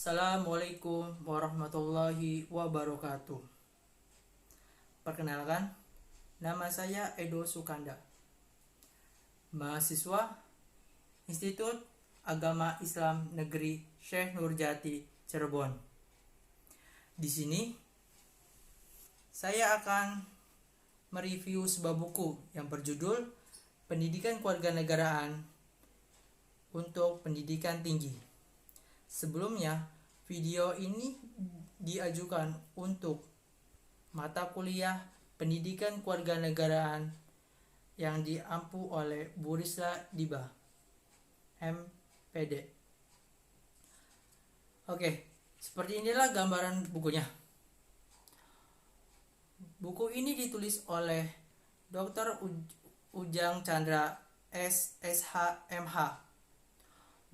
Assalamualaikum warahmatullahi wabarakatuh. Perkenalkan, nama saya Edo Sukanda, mahasiswa Institut Agama Islam Negeri Syekh Nurjati, Cirebon. Di sini saya akan mereview sebuah buku yang berjudul Pendidikan Kewarganegaraan untuk Pendidikan Tinggi. Sebelumnya, video ini diajukan untuk mata kuliah Pendidikan Kewarganegaraan yang diampu oleh Bu Risla Diba, MPD. Oke, seperti inilah gambaran bukunya. Buku ini ditulis oleh Dr. Ujang Chandra SSH MH.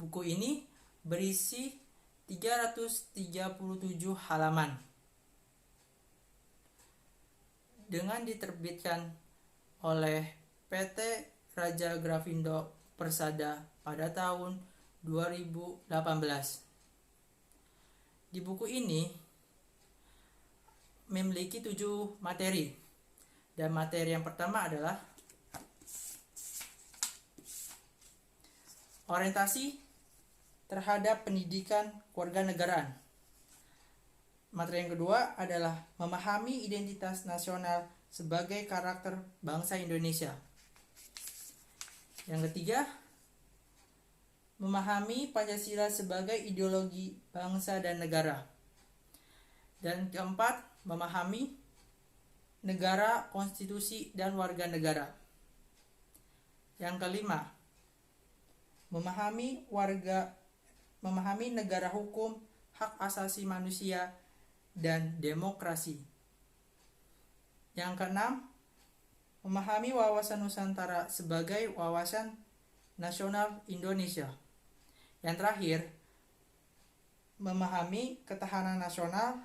Buku ini berisi 337 halaman dengan diterbitkan oleh PT Raja Grafindo Persada pada tahun 2018. Di buku ini memiliki 7 materi, dan materi yang pertama adalah orientasi terhadap pendidikan kewarganegaraan. Materi yang kedua adalah memahami identitas nasional sebagai karakter bangsa Indonesia. Yang ketiga, memahami Pancasila sebagai ideologi bangsa dan negara. Dan keempat, memahami negara, konstitusi, dan warga negara. Yang kelima, memahami negara hukum, hak asasi manusia, dan demokrasi. Yang keenam, memahami wawasan Nusantara sebagai wawasan nasional Indonesia. Yang terakhir, memahami ketahanan nasional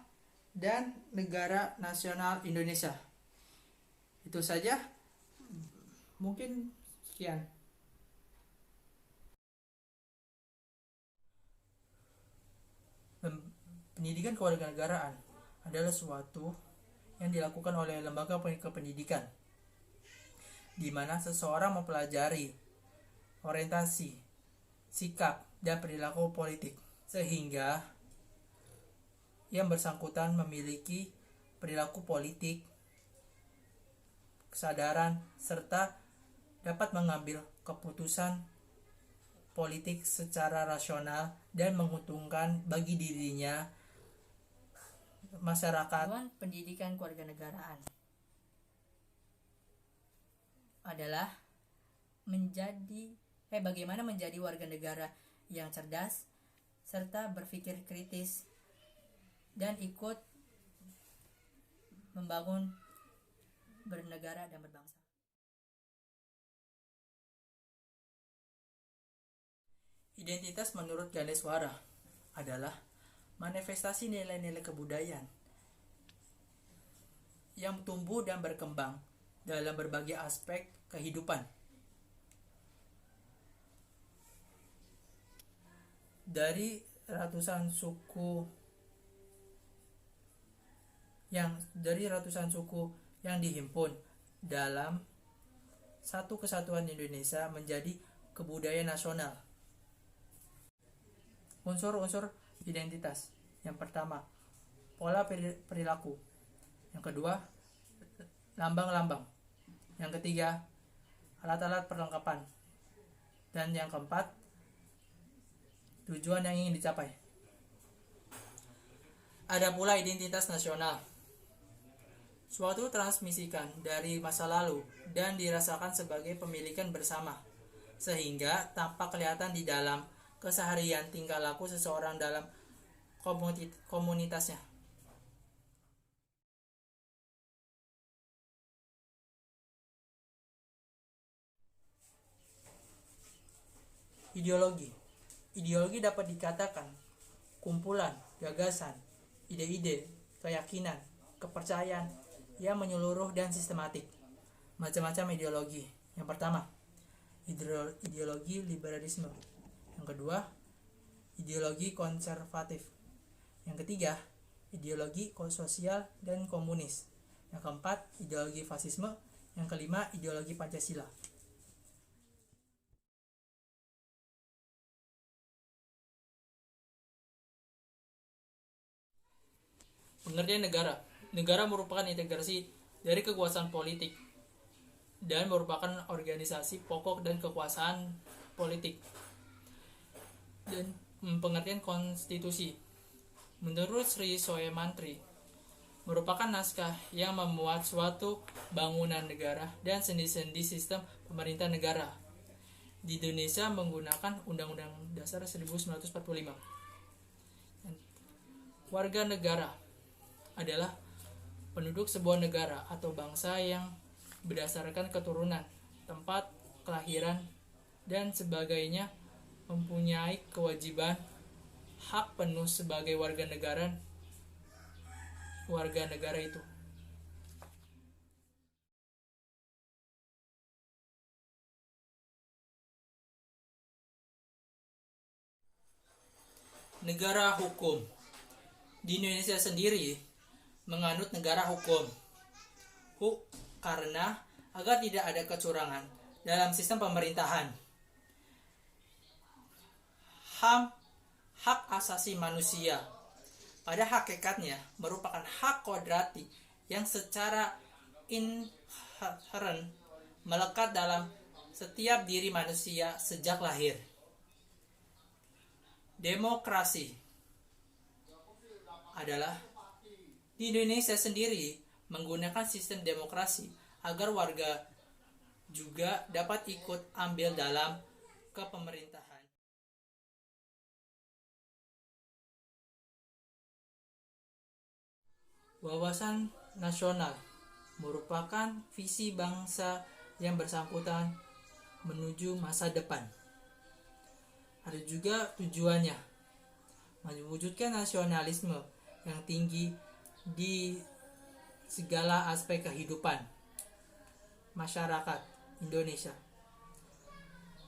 dan negara nasional Indonesia. Itu saja, mungkin sekian. Pendidikan kewarganegaraan adalah suatu yang dilakukan oleh lembaga pendidikan, di mana seseorang mempelajari orientasi, sikap, dan perilaku politik, sehingga yang bersangkutan memiliki perilaku politik, kesadaran, serta dapat mengambil keputusan politik secara rasional dan menguntungkan bagi dirinya, masyarakat. Pendidikan kewarganegaraan adalah bagaimana menjadi warga negara yang cerdas serta berpikir kritis dan ikut membangun bernegara dan berbangsa. Identitas menurut Ganeswara adalah manifestasi nilai-nilai kebudayaan yang tumbuh dan berkembang dalam berbagai aspek kehidupan. Dari ratusan suku yang dihimpun dalam satu kesatuan Indonesia menjadi kebudayaan nasional. Unsur-unsur identitas. Yang pertama, pola perilaku. Yang kedua, lambang-lambang. Yang ketiga, alat-alat perlengkapan. Dan yang keempat, tujuan yang ingin dicapai. Ada pula identitas nasional. Suatu transmisikan dari masa lalu dan dirasakan sebagai pemilikan bersama, sehingga tampak kelihatan di dalam keseharian tingkah laku seseorang dalam komunitasnya. Ideologi dapat dikatakan kumpulan gagasan, ide-ide, keyakinan, kepercayaan yang menyeluruh dan sistematik. Macam-macam ideologi. Yang pertama, ideologi liberalisme. Yang kedua, ideologi konservatif. Yang ketiga, ideologi sosial dan komunis. Yang keempat, ideologi fasisme. Yang kelima, ideologi Pancasila. Pengertian negara. Negara merupakan integrasi dari kekuasaan politik dan merupakan organisasi pokok dan kekuasaan politik. Dan pengertian konstitusi. Menurut Sri Soemantri, merupakan naskah yang memuat suatu bangunan negara dan sendi-sendi sistem pemerintah negara. Di Indonesia menggunakan Undang-Undang Dasar 1945. Warga negara adalah penduduk sebuah negara atau bangsa yang berdasarkan keturunan, tempat kelahiran, dan sebagainya mempunyai kewajiban hak penuh sebagai warga negara itu. Negara hukum. Di Indonesia sendiri menganut negara hukum. Karena agar tidak ada kecurangan dalam sistem pemerintahan. Hak asasi manusia pada hakikatnya merupakan hak kodrati yang secara inherent melekat dalam setiap diri manusia sejak lahir. Demokrasi adalah di Indonesia sendiri menggunakan sistem demokrasi agar warga juga dapat ikut ambil dalam kepemerintahan. Wawasan nasional merupakan visi bangsa yang bersangkutan menuju masa depan. Ada juga tujuannya, mewujudkan nasionalisme yang tinggi di segala aspek kehidupan masyarakat Indonesia.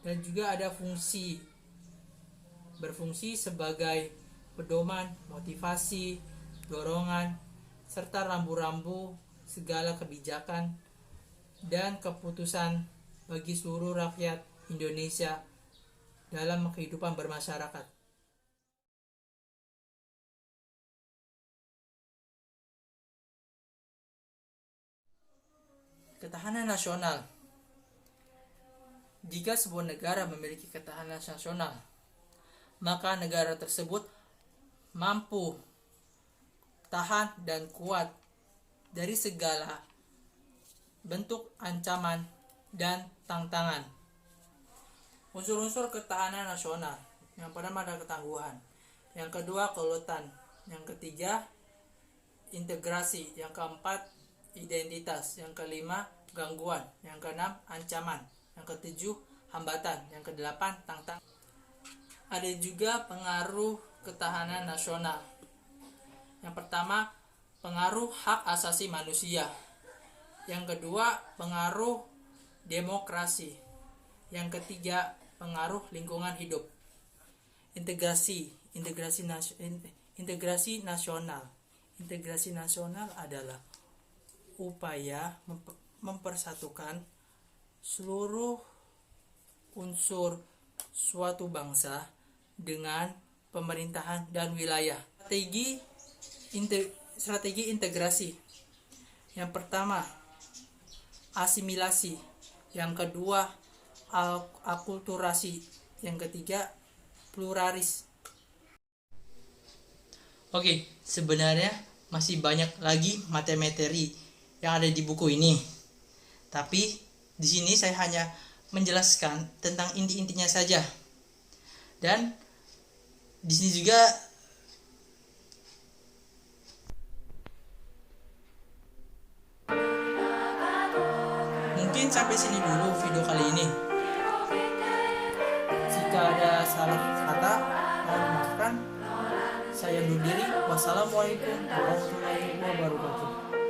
Dan juga ada berfungsi sebagai pedoman, motivasi, dorongan, serta rambu-rambu segala kebijakan dan keputusan bagi seluruh rakyat Indonesia dalam kehidupan bermasyarakat. Ketahanan nasional. Jika sebuah negara memiliki ketahanan nasional, maka negara tersebut mampu tahan dan kuat dari segala bentuk ancaman dan tantangan. Unsur-unsur ketahanan nasional. Yang pertama ada ketangguhan, yang kedua keuletan, yang ketiga integrasi, yang keempat identitas, yang kelima gangguan, yang keenam ancaman, yang ketujuh hambatan, yang kedelapan tantangan. Ada juga pengaruh ketahanan nasional. Yang pertama, pengaruh hak asasi manusia. Yang kedua, pengaruh demokrasi. Yang ketiga, pengaruh lingkungan hidup. Integrasi nasional. Integrasi nasional adalah upaya mempersatukan seluruh unsur suatu bangsa dengan pemerintahan dan wilayah. Strategi integrasi. Yang pertama, asimilasi. Yang kedua, akulturasi. Yang ketiga, pluralis. Oke, sebenarnya masih banyak lagi materi yang ada di buku ini. Tapi di sini saya hanya menjelaskan tentang inti-intinya saja. Dan di sini juga mungkin sampai sini dulu video kali ini. Jika ada salah kata, mohon maafkan. Saya undur diri. Wassalamualaikum warahmatullahi wabarakatuh.